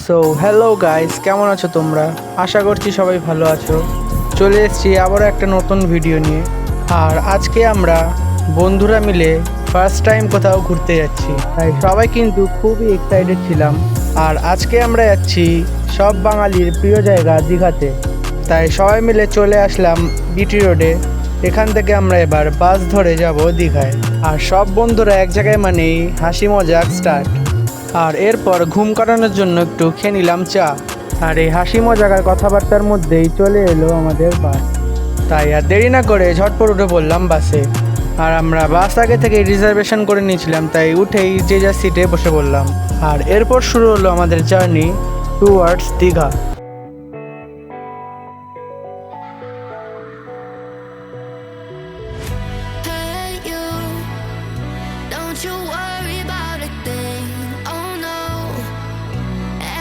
So hello guys, কেমন আছো তোমরা? আশা করছি সবাই ভালো আছো। চলে এসেছি আবারও একটা নতুন ভিডিও নিয়ে। আর আজকে আমরা বন্ধুরা মিলে ফার্স্ট টাইম কোথাও ঘুরতে যাচ্ছি, তাই সবাই কিন্তু খুবই এক্সাইটেড ছিলাম। আর আজকে আমরা যাচ্ছি সব বাঙালির প্রিয় জায়গা দীঘাতে। তাই সবাই মিলে চলে আসলাম বিটি রোডে। এখান থেকে আমরা এবার বাস ধরে যাব দীঘায়। আর সব বন্ধুরা এক জায়গায় মানেই হাসি মজাক স্টার্ট। আর এরপর ঘুম কাটানোর জন্য একটু খেয়ে নিলাম চা। আর এই হাসি মজাকার কথাবার্তার মধ্যেই চলে এলো আমাদের বাস। তাই আর দেরি না করে ঝটপট উঠে পড়লাম বাসে। আর আমরা বাস আগে থেকে রিজার্ভেশন করে নিয়েছিলাম, তাই উঠেই যে যার সিটে বসে পড়লাম। আর এরপর শুরু হলো আমাদের journey towards Digha. Don't you worry about a thing, oh no.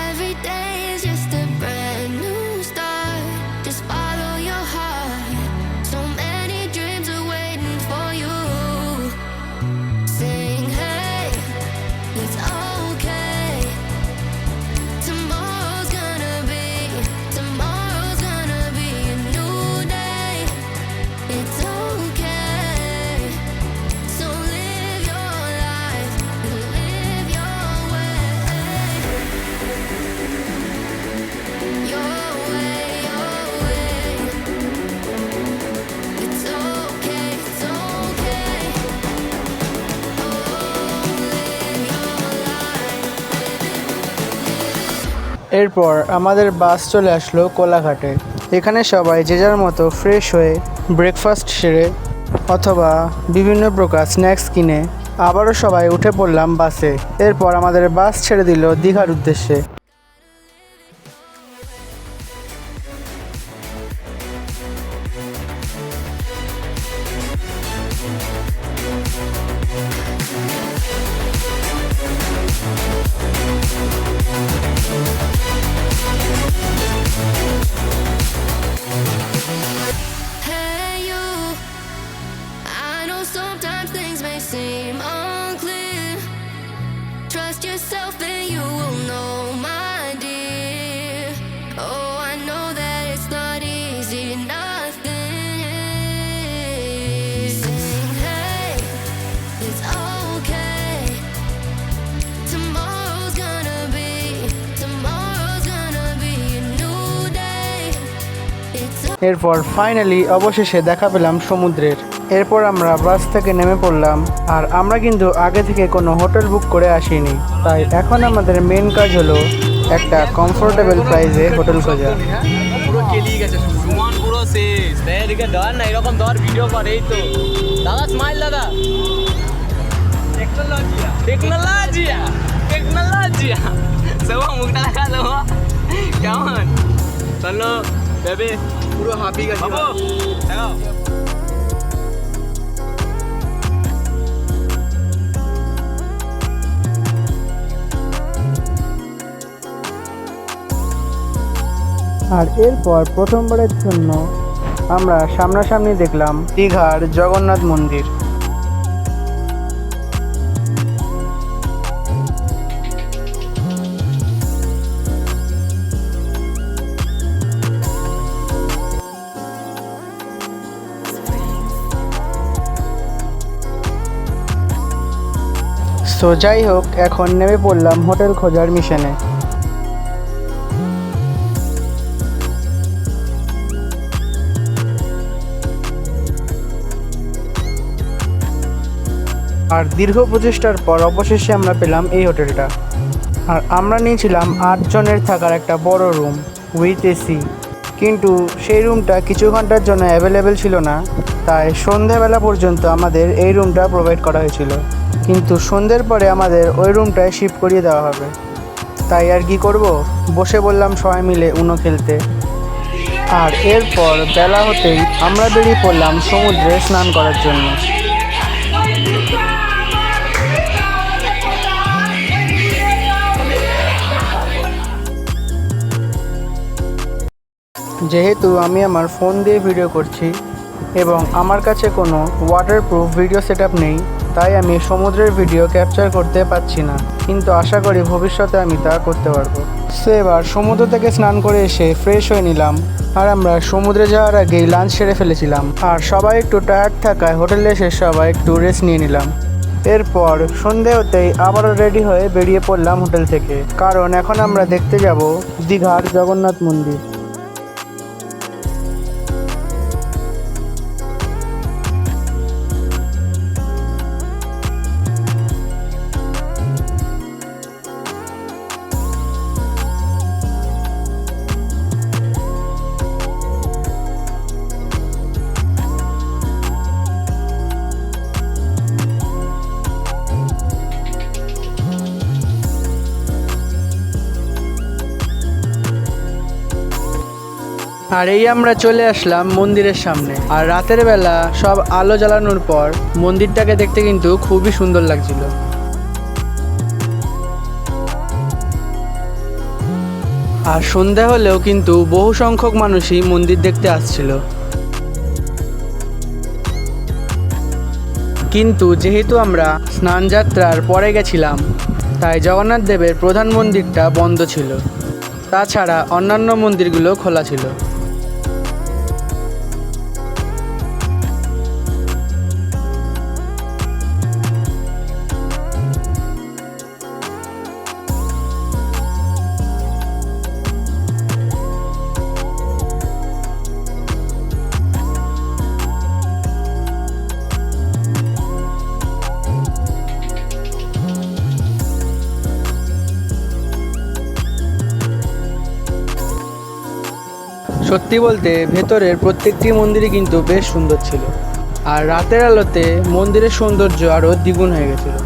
Every day is just a brand new start. Just follow your heart. So many dreams are waiting for you. Sing, hey, it's okay. Tomorrow's gonna be a new day. It's okay. So live your life, live your way. Your way, your way. It's okay, it's okay. Oh, live your life. এরপর আমাদের বাস চলে আসলো কোলাঘাটে। এখানে সবাই যে যার মতো fresh হয়ে ব্রেকফাস্ট সেরে অথবা বিভিন্ন প্রকার স্ন্যাক্স কিনে আবারও সবাই উঠে পড়লাম বাসে। এরপর আমাদের বাস ছেড়ে দিল দীঘার উদ্দেশ্যে। Hey you, I know sometimes things may seem unclear. Trust yourself and you will know, my dear. Oh, I know that it's not easy, nothing is. Sing, hey, it's okay. Tomorrow's gonna be a new day. It's এরপর finally অবশেষে দেখা পেলাম সমুদ্রের। এরপর আমরা বাস থেকে নেমে পড়লাম। আর আমরা কিন্তু আগে থেকে কোনো হোটেল বুক করে আসিনি, তাই এখন আমাদের মেন কাজ হলো একটা কমফোর্টেবল প্রাইসে হোটেল খোঁজা। পুরো কেলিয়ে গেছে সুমন, পুরো শেষ। এদিকে ধর না, এরকম ধর ভিডিও করে। এই তো দাদা, স্মাইল দাদা। টেকনোলজিয়া সব মুখটা দেখা দেবো কেমন। চলো বেবে, পুরো হাঁপি গেছে। বাবু দেখাও। আর এরপর প্রথমবারের জন্য আমরা সামনাসামনি দেখলাম দীঘার জগন্নাথ মন্দির। সো যাই হোক, এখন নেমে পড়লাম হোটেল খোঁজার মিশনে। আর দীর্ঘ প্রচেষ্টার পর অবশেষে আমরা পেলাম এই হোটেলটা। আর আমরা নিয়েছিলাম 8 জনের থাকার একটা বড় রুম উইথ এসি। কিন্তু সেই রুমটা কিছু ঘন্টার জন্য অ্যাভেলেবেল ছিল না, তাই সন্ধ্যাবেলা পর্যন্ত আমাদের এই রুমটা প্রোভাইড করা হয়েছিল। কিন্তু সন্ধ্যের পরে আমাদের ওই রুমটায় শিফট করিয়ে দেওয়া হবে। তাই আর কি করব, বসে বললাম সবাই মিলে উনো খেলতে। আর এরপর বেলা হতেই আমরা বেরিয়ে পড়লাম সমুদ্রে স্নান করার জন্য। যেহেতু আমি আমার ফোন দিয়ে ভিডিও করছি এবং আমার কাছে কোনো ওয়াটারপ্রুফ ভিডিও সেটআপ নেই, তাই আমি সমুদ্রের ভিডিও ক্যাপচার করতে পারছি না, কিন্তু আশা করি ভবিষ্যতে আমি তা করতে পারবো। সো এবার সমুদ্র থেকে স্নান করে এসে ফ্রেশ হয়ে নিলাম। আর আমরা সমুদ্রে যাওয়ার আগেই লাঞ্চ সেরে ফেলেছিলাম। আর সবাই একটু টায়ার্ড থাকায় হোটেলে এসে সবাই একটু রেস্ট নিয়ে নিলাম। এরপর সন্ধে হতেই আবারও রেডি হয়ে বেরিয়ে পড়লাম হোটেল থেকে, কারণ এখন আমরা দেখতে যাব দীঘার জগন্নাথ মন্দির। আর এই আমরা চলে আসলাম মন্দিরের সামনে। আর রাতের বেলা সব আলো জ্বালানোর পর মন্দিরটাকে দেখতে কিন্তু খুবই সুন্দর লাগছিল। আর সন্ধ্যা হলেও কিন্তু বহু সংখ্যক মানুষই মন্দির দেখতে আসছিল। কিন্তু যেহেতু আমরা স্নান যাত্রার পরে গেছিলাম, তাই জগন্নাথ দেবের প্রধান মন্দিরটা বন্ধ ছিল। তাছাড়া অন্যান্য মন্দিরগুলো খোলা ছিল। সত্যি বলতে ভেতরের প্রত্যেকটি মন্দিরই কিন্তু বেশ সুন্দর ছিল। আর রাতের আলোতে মন্দিরের সৌন্দর্য আরও দ্বিগুণ হয়ে গেছিল।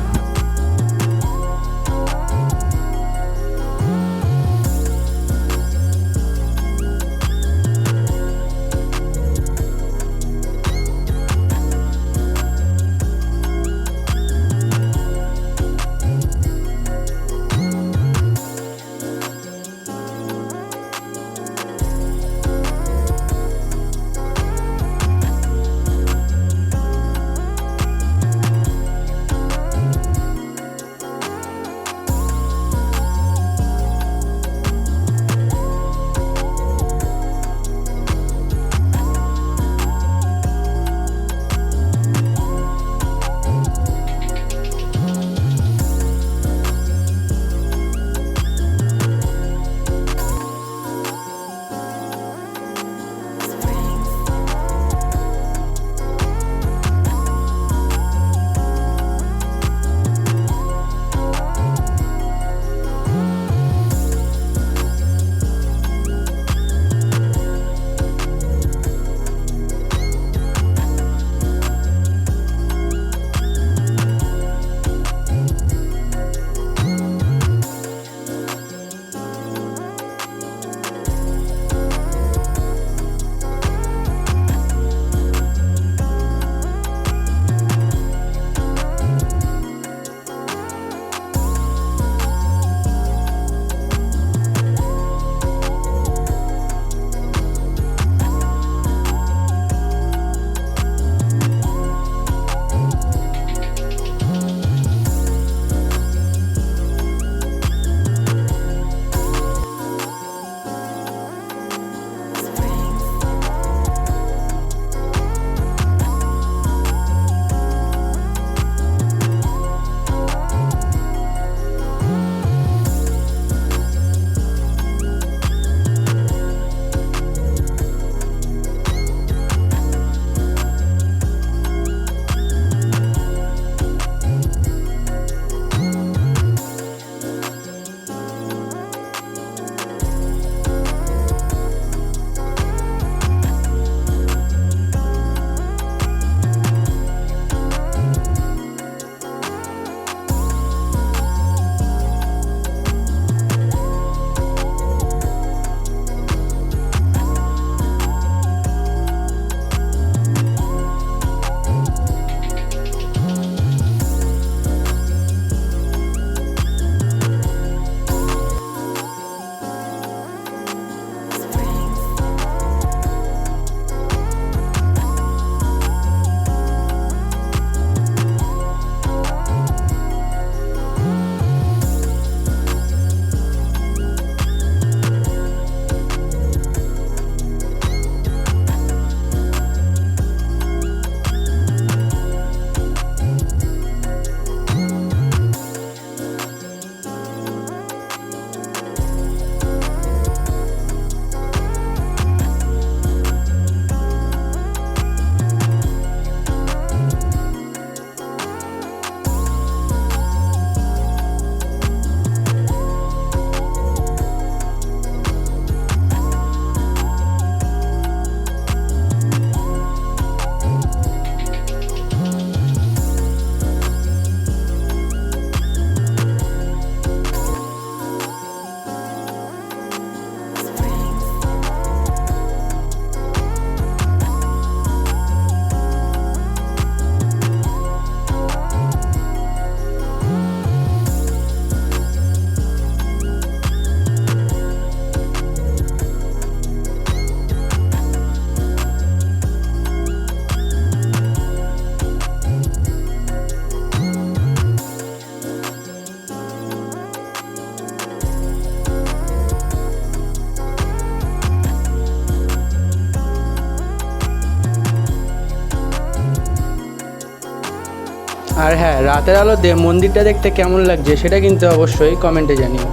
আর হ্যাঁ, রাতের আলোতে মন্দিরটা দেখতে কেমন লাগছে সেটা কিন্তু অবশ্যই কমেন্টে জানিও।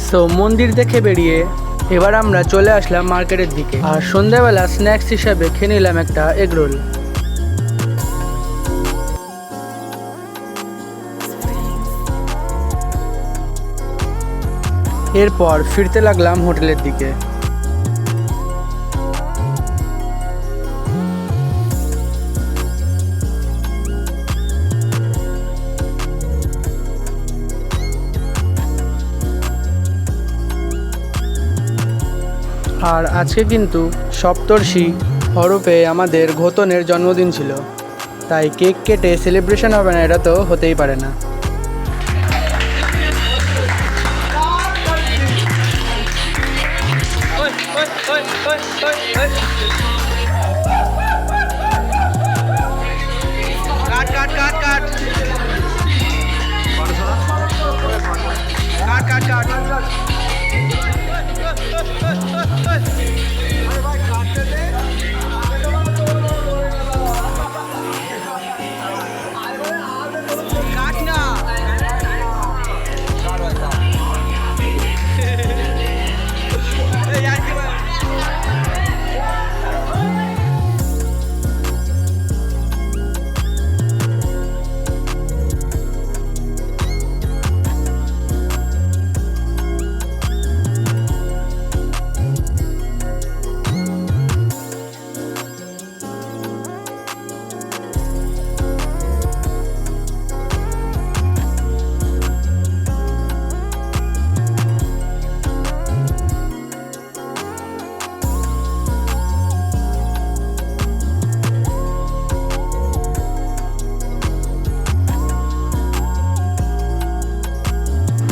সো মন্দির দেখে বেরিয়ে এবার আমরা চলে আসলাম মার্কেটের দিকে, আর সন্ধ্যাবেলা স্ন্যাক্স হিসাবে খেয়ে নিলাম একটা এগরোল। এরপর ফিরতে লাগলাম হোটেলের দিকে। আর আজকে কিন্তু সপ্তর্ষি হরপে আমাদের ঘোতনের জন্মদিন ছিল, তাই কেক কেটে সেলিব্রেশন হবে না এটা তো হতেই পারে না।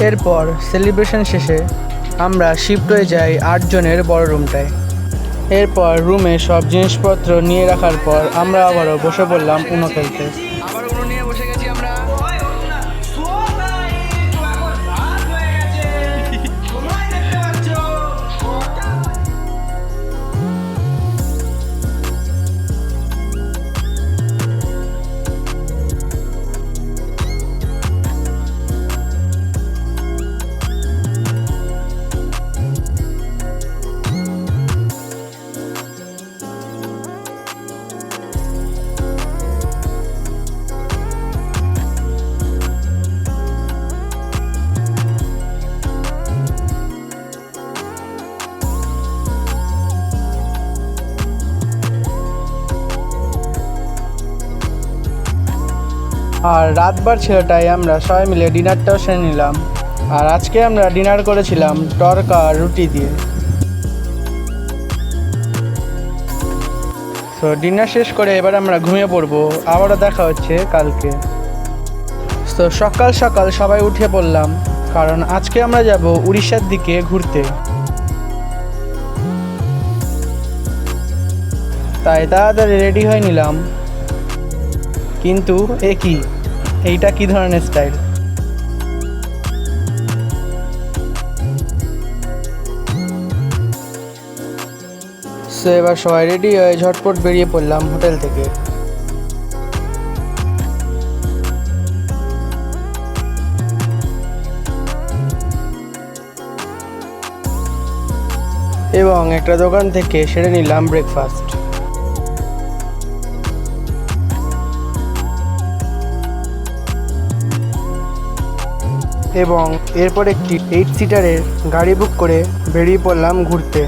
এরপর সেলিব্রেশন শেষে আমরা শিফট হয়ে যাই 8 জনের বড় রুমটায়। এরপর রুমে সব জিনিসপত্র নিয়ে রাখার পর আমরা আবারও বসে পড়লাম উনো খেলতে। আবার উনো নিয়ে বসে গেছি আমরা। আর রাতবার ছেলেটাই আমরা সবাই মিলে ডিনারটাও সেরে নিলাম। আর আজকে আমরা ডিনার করেছিলাম তড়কা আর রুটি দিয়ে। তো ডিনার শেষ করে এবার আমরা ঘুমিয়ে পড়বো, আবারও দেখা হচ্ছে কালকে। তো সকাল সকাল সবাই উঠে পড়লাম, কারণ আজকে আমরা যাব উড়িষ্যার দিকে ঘুরতে। তাই তাড়াতাড়ি রেডি হয়ে নিলাম। কিন্তু এইটা কি ধরনের স্টাইল? সো এবার সবাই রেডি হয়ে ঝটপট বেরিয়ে পড়লাম হোটেল থেকে। এবং একটা দোকান থেকে সেরে নিলাম ব্রেকফাস্ট। এবং এরপর একটি 8 সিটারের গাড়ি বুক করে বেরিয়ে পড়লাম ঘুরতে।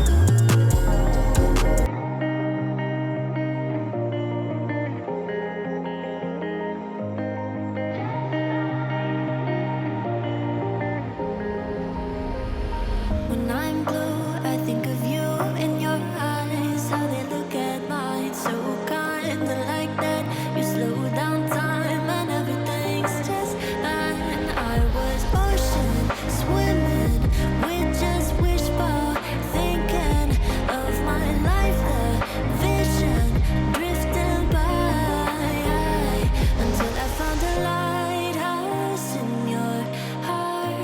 When I'm blue, I think of you in your eyes, how they look at mine, so kind of like that. You slow down time and everything's just fine. I was ocean swimming with just wishbone, thinking of my life, the vision drifting by, until I found a lighthouse in your heart.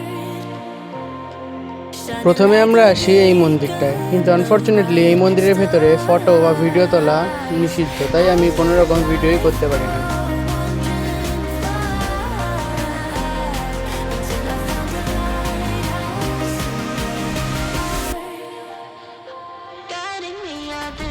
প্রথমে আমরা আসি এই মন্দিরটায়, কিন্তু unfortunately এই মন্দিরের ভেতরে photo বা video তোলা নিষিদ্ধ, তাই আমি কোনো রকম ভিডিওই করতে পারি না। guiding me out the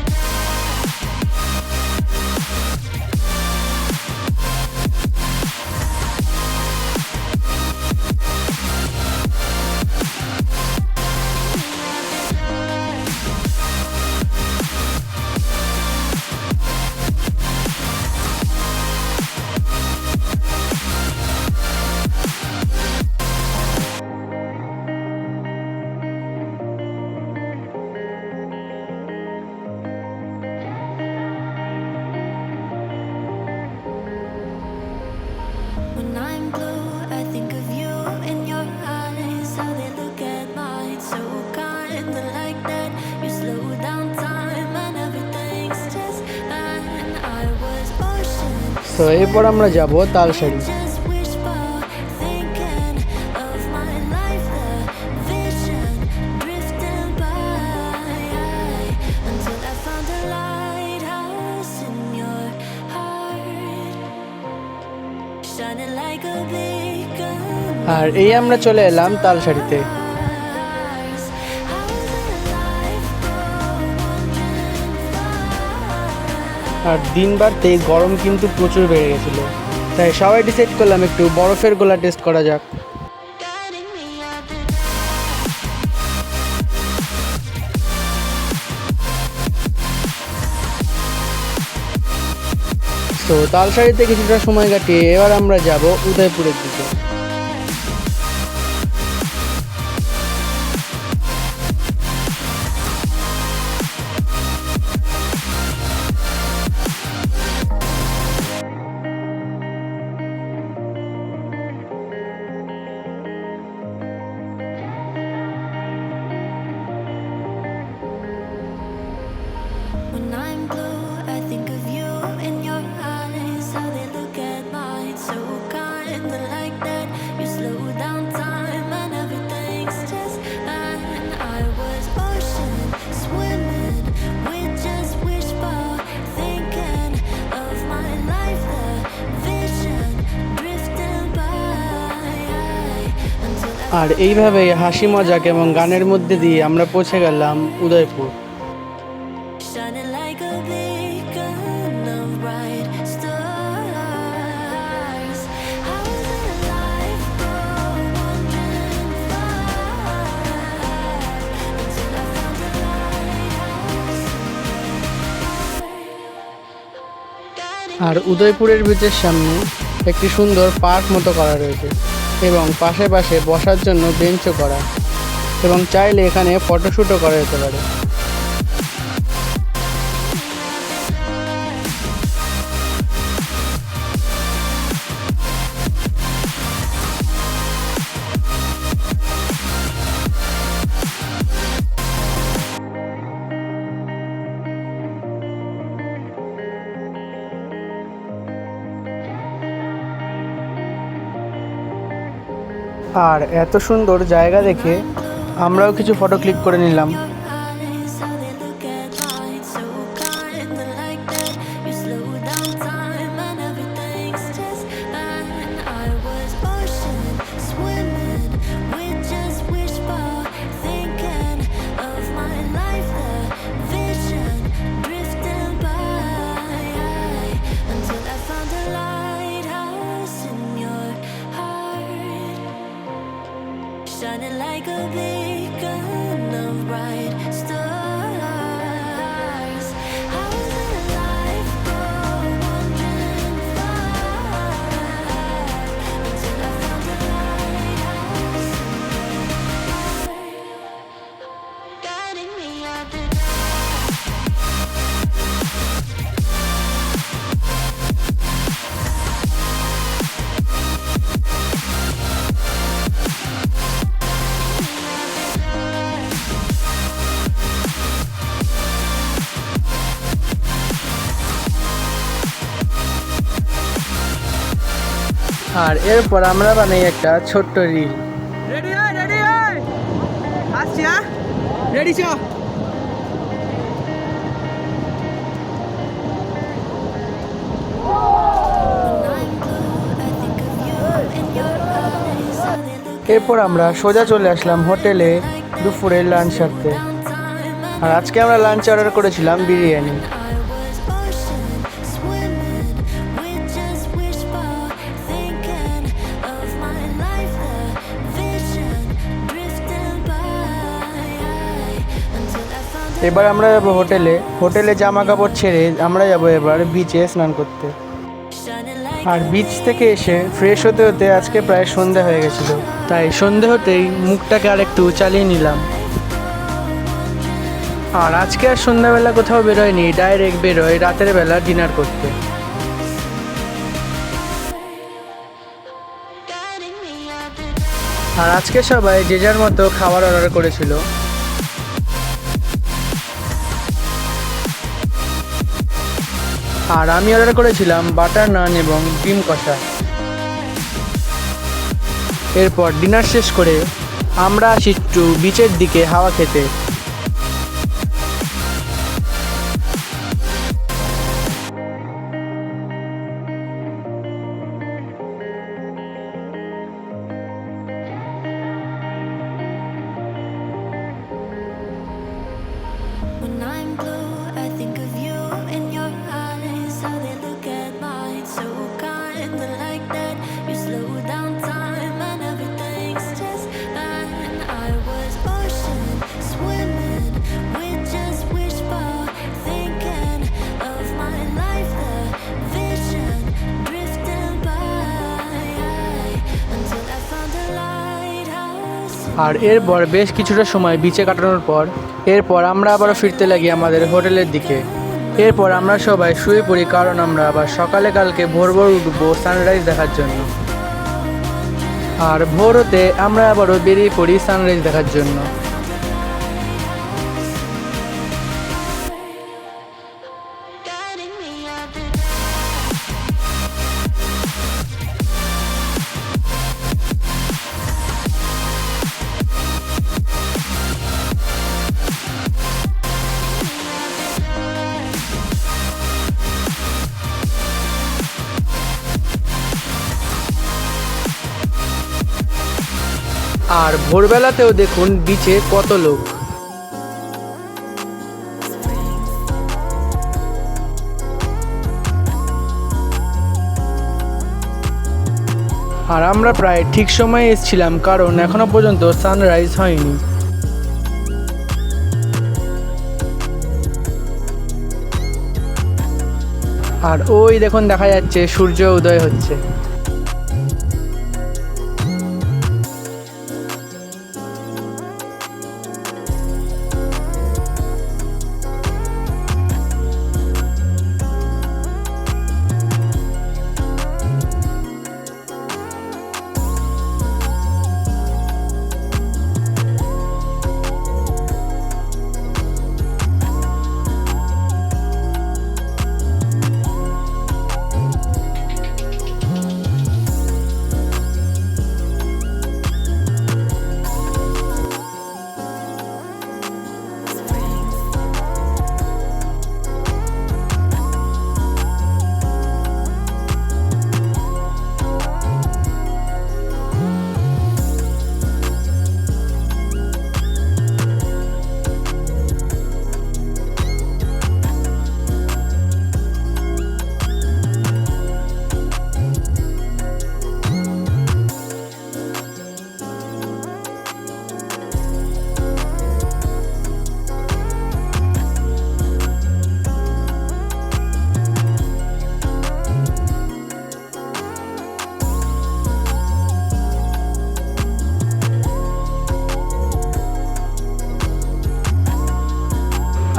When I'm blue, I think of you in your eyes, how they look at mine, so kind of like that. You slow down time and everything's just fine. I was ocean, তো এরপর আমরা যাব Talsari. just wishful thinking of my life, the vision drifting by until I found a lighthouse in your heart, shining like a beacon. আর এই আমরা চলে এলাম তালসারিতে। আর দিন বাড়তে গরম কিন্তু প্রচুর বেড়ে গেছিল, তাই সবাই ডিসাইড করলাম একটু বরফের গোলা টেস্ট করা যাক। তো তালসারিতে কিছুটা সময় কাটিয়ে এবার আমরা যাব উদয়পুরের দিকে। When I'm blue, I think of you in your eyes, how they look at mine, so kind of like that. You slow down time and everything's just fine. I was ocean swimming with just wishful thinking of my life, the vision drifting by until I আর এইভাবে হাসি মজাক এবং গানের মধ্যে দিয়ে আমরা পৌঁছে গেলাম Udaipur. shining like a beacon of bright stars. I was alive for wandering far until I found a lighthouse guiding আর উদয়পুরের বিচের সামনে একটি সুন্দর পার্ক মতো করা রয়েছে এবং পাশে পাশে বসার জন্য বেঞ্চও করা, এবং চাইলে এখানে ফটোশ্যুটও করা যেতে পারে। আর এত সুন্দর জায়গা দেখে আমরাও কিছু ফটো ক্লিক করে নিলাম। your eyes, how they look at mine, so kind of like that. You slow down time and everything's just fine. I was ocean swimming with just wishful thinking of my life, the vision drifting by until I found a lighthouse in your heart, shining like a beacon of bright stars. I was alive for wandering far until I found a lighthouse guiding me out the আর এরপর আমরা বানাই একটা ছোট্ট reel. Ready হয় ready হয় আসছি, হ্যাঁ ready চ। এরপর আমরা সোজা চলে আসলাম হোটেলে দুপুরের লাঞ্চ সারতে। আর আজকে আমরা লাঞ্চ অর্ডার করেছিলাম বিরিয়ানি। এবার আমরা যাবো হোটেলে জামা কাপড় ছেড়ে আমরা যাবো এবার বিচে স্নান করতে। আর বিচ থেকে এসে ফ্রেশ হতে হতে আজকে প্রায় সন্ধে হয়ে গেছিলো, তাই সন্ধে হতেই মুখটাকে আর একটু চালিয়ে নিলাম। আর আজকে আর সন্ধ্যাবেলা কোথাও বেরোয়নি, ডাইরেক্ট বেরোয় রাতের বেলা ডিনার করতে। আর আজকে সবাই যে যার মতো খাবার অর্ডার করেছিল। আর আমি অর্ডার করেছিলাম বাটার নান এবং ডিম কষা। এরপর ডিনার শেষ করে আমরা আসি একটু বিচের দিকে হাওয়া খেতে। When I'm blue, I think of you in your eyes, how they look at mine, so kinda like that. You slow down time and everything's just fine. I was ocean swimming with just wishful thinking of my life, the vision drifting by until I found a lighthouse. আর এরপর বেশ কিছুটা সময় বিচে কাটানোর পর এরপর আমরা আবারও ফিরতে লাগি আমাদের হোটেলের দিকে। এরপর আমরা সবাই শুয়ে পড়ি, কারণ আমরা আবার সকালে কালকে ভোর ভোর উঠবো সানরাইজ দেখার জন্য। আর ভোর হতে আমরা আবারও বেরিয়ে পড়ি সানরাইজ দেখার জন্য। Guiding me out the আর ভোরবেলাতেও দেখুন বিচে কত লোক। আর আমরা প্রায় ঠিক সময়ে এসেছিলাম, কারণ এখনো পর্যন্ত সানরাইজ হয়নি। আর ওই দেখুন দেখা যাচ্ছে সূর্য উদয় হচ্ছে।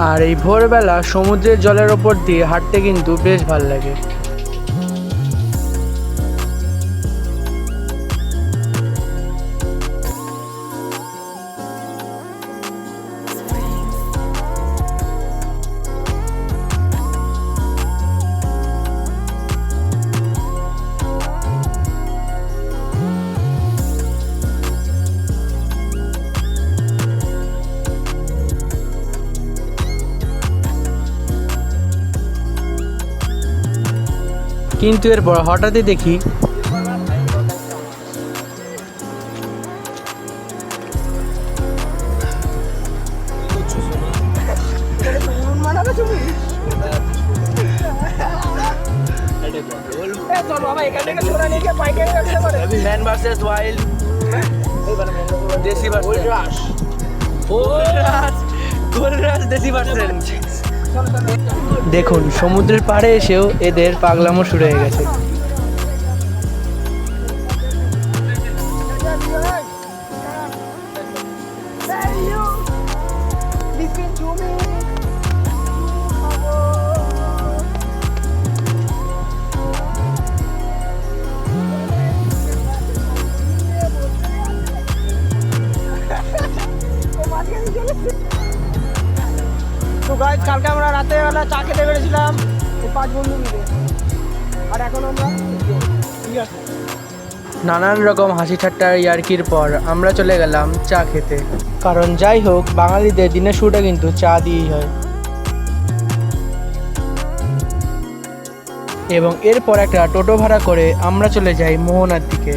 আর এই ভোরবেলা সমুদ্রের জলের ওপর দিয়ে হাঁটতে কিন্তু বেশ ভালো লাগে। কিন্তু এরপর হঠাৎই দেখি ম্যান ভার্সেস ওয়াইল্ড, দেশি ভার্সেস দেশি ভার্সেস। দেখুন সমুদ্রের পাড়ে এসেও এদের পাগলামো শুরু হয়ে গেছে। তো গাইস কালকে আমরা রাতে বেলা চা খেতে বেরিয়েছিলাম এই 5 বন্ধু মিলে, আর এখন আমরা ঠিক আছে নানান রকম হাসি ঠাট্টা ইয়ার্কির পর আমরা চলে গেলাম চা খেতে, কারণ যাই হোক বাঙালিদের দিনের শুরুটা কিন্তু চা দিয়েই হয়। এবং এরপর একটা টোটো ভাড়া করে আমরা চলে যাই মোহনার দিকে।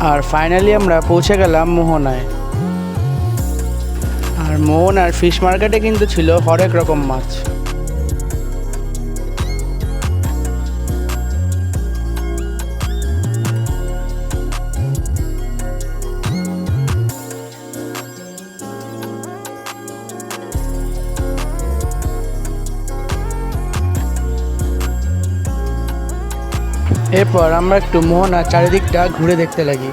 আর ফাইনালি আমরা পৌঁছে গেলাম মোহনায়। আর মোহনার ফিশ মার্কেটে কিন্তু ছিল হরেক রকম মাছ। এরপর আমরা একটু মোহনার চারিদিকটা ঘুরে দেখতে লাগি।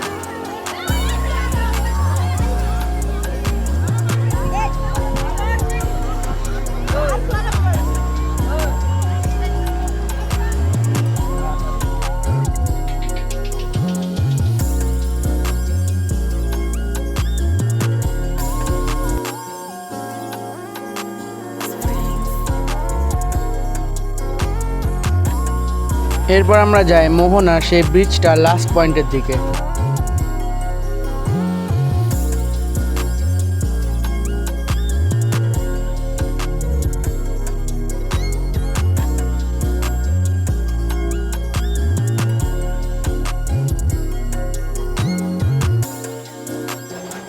এরপর আমরা যাই মোহনার সেই ব্রিজটা লাস্ট পয়েন্টের দিকে।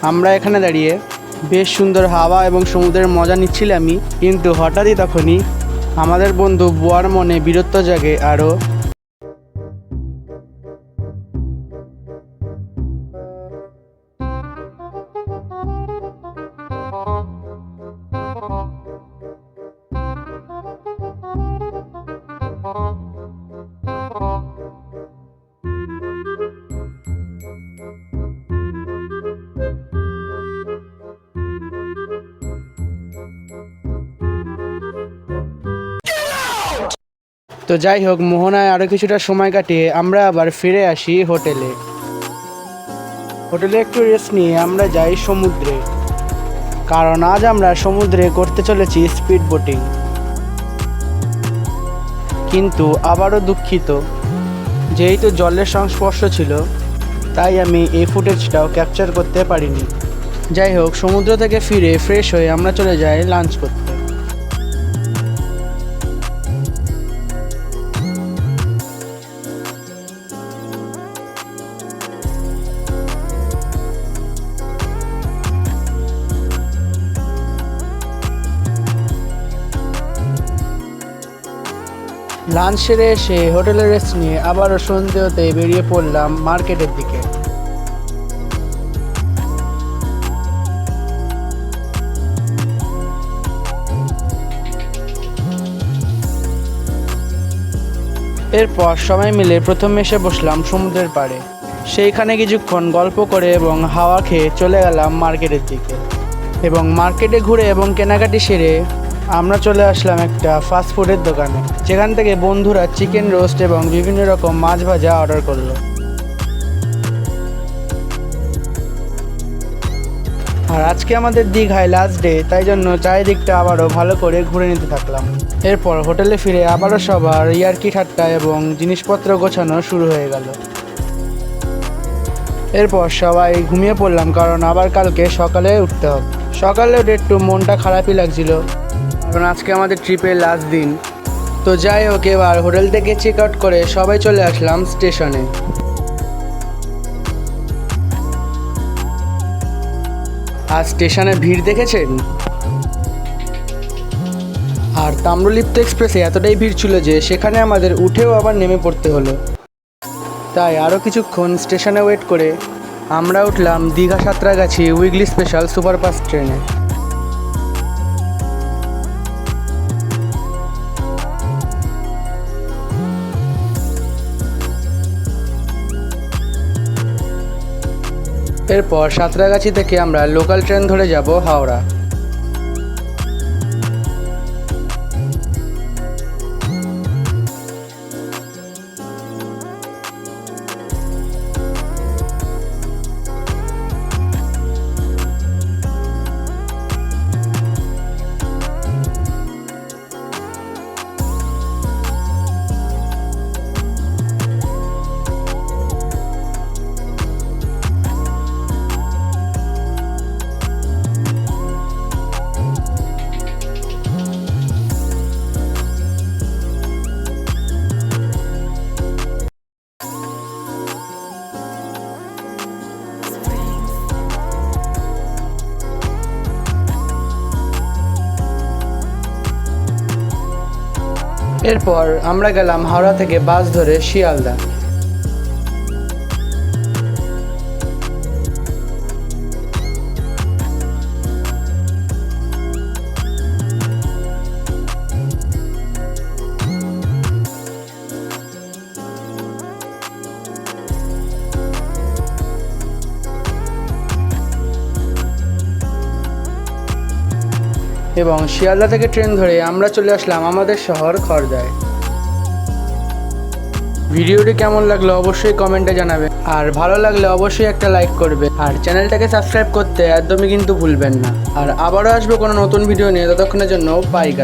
আমরা এখানে দাঁড়িয়ে বেশ সুন্দর হাওয়া এবং সমুদ্রের মজা নিচ্ছিলামই, কিন্তু হঠাৎই তখনই আমাদের বন্ধু বুয়ার মনে বীরত্ব জাগে আরও। তো যাই হোক মোহনায় আরও কিছুটা সময় কাটিয়ে আমরা আবার ফিরে আসি হোটেলে। হোটেলে একটু রেস্ট নিয়ে আমরা যাই সমুদ্রে, কারণ আজ আমরা সমুদ্রে করতে চলেছি স্পিড বোটিং। কিন্তু আবারও দুঃখিত, যেহেতু জলের সংস্পর্শ ছিল তাই আমি এই ফুটেজটাও ক্যাপচার করতে পারিনি। যাই হোক সমুদ্র থেকে ফিরে ফ্রেশ হয়ে আমরা চলে যাই লাঞ্চ করতে। লাঞ্চ সেরে এসে হোটেলে রেস্ট নিয়ে আবারও সন্ধে হতে বেরিয়ে পড়লাম মার্কেটের দিকে। এরপর সবাই মিলে প্রথমে এসে বসলাম সমুদ্রের পাড়ে। সেইখানে কিছুক্ষণ গল্প করে এবং হাওয়া খেয়ে চলে গেলাম মার্কেটের দিকে। এবং মার্কেটে ঘুরে এবং কেনাকাটি সেরে আমরা চলে আসলাম একটা ফাস্টফুডের দোকানে, যেখান থেকে বন্ধুরা চিকেন রোস্ট এবং বিভিন্ন রকম মাছ ভাজা অর্ডার করলো। আর আজকে আমাদের দীঘায় লাস্ট ডে, তাই জন্য চারিদিকটা আবারও ভালো করে ঘুরে নিতে থাকলাম। এরপর হোটেলে ফিরে আবারও সবার ইয়ার্কি ঠাট্টা এবং জিনিসপত্র গোছানো শুরু হয়ে গেল। এরপর সবাই ঘুমিয়ে পড়লাম, কারণ আবার কালকে সকালে উঠতে হবে। সকালে উঠে একটু মনটা খারাপই লাগছিল, কারণ আজকে আমাদের ট্রিপের লাস্ট দিন। তো যাই হোক, এবার হোটেল থেকে চেক আউট করে সবাই চলে আসলাম স্টেশনে। আর স্টেশনে ভিড় দেখেছেন? আর তাম্রলিপ্ত এক্সপ্রেসে এতটাই ভিড় ছিল যে সেখানে আমাদের উঠেও আবার নেমে পড়তে হলো। তাই আরও কিছুক্ষণ স্টেশনে ওয়েট করে আমরা উঠলাম Digha Santragachi weekly special superfast ট্রেনে। এরপর সাঁতরাগাছি থেকে আমরা লোকাল ট্রেন ধরে যাব হাওড়া। এরপর আমরা গেলাম হাওড়া থেকে বাস ধরে শিয়ালদা। এবং শিয়ালদা থেকে ট্রেন ধরে আমরা চলে আসলাম আমাদের শহর খড়দায়। ভিডিওটি কেমন লাগলো অবশ্যই কমেন্টে জানাবেন, আর ভালো লাগলে অবশ্যই একটা লাইক করবে, আর চ্যানেলটাকে সাবস্ক্রাইব করতে একদমই কিন্তু ভুলবেন না। আর আবারও আসবো কোনো নতুন ভিডিও নিয়ে, ততক্ষণের জন্য বাই গাইস।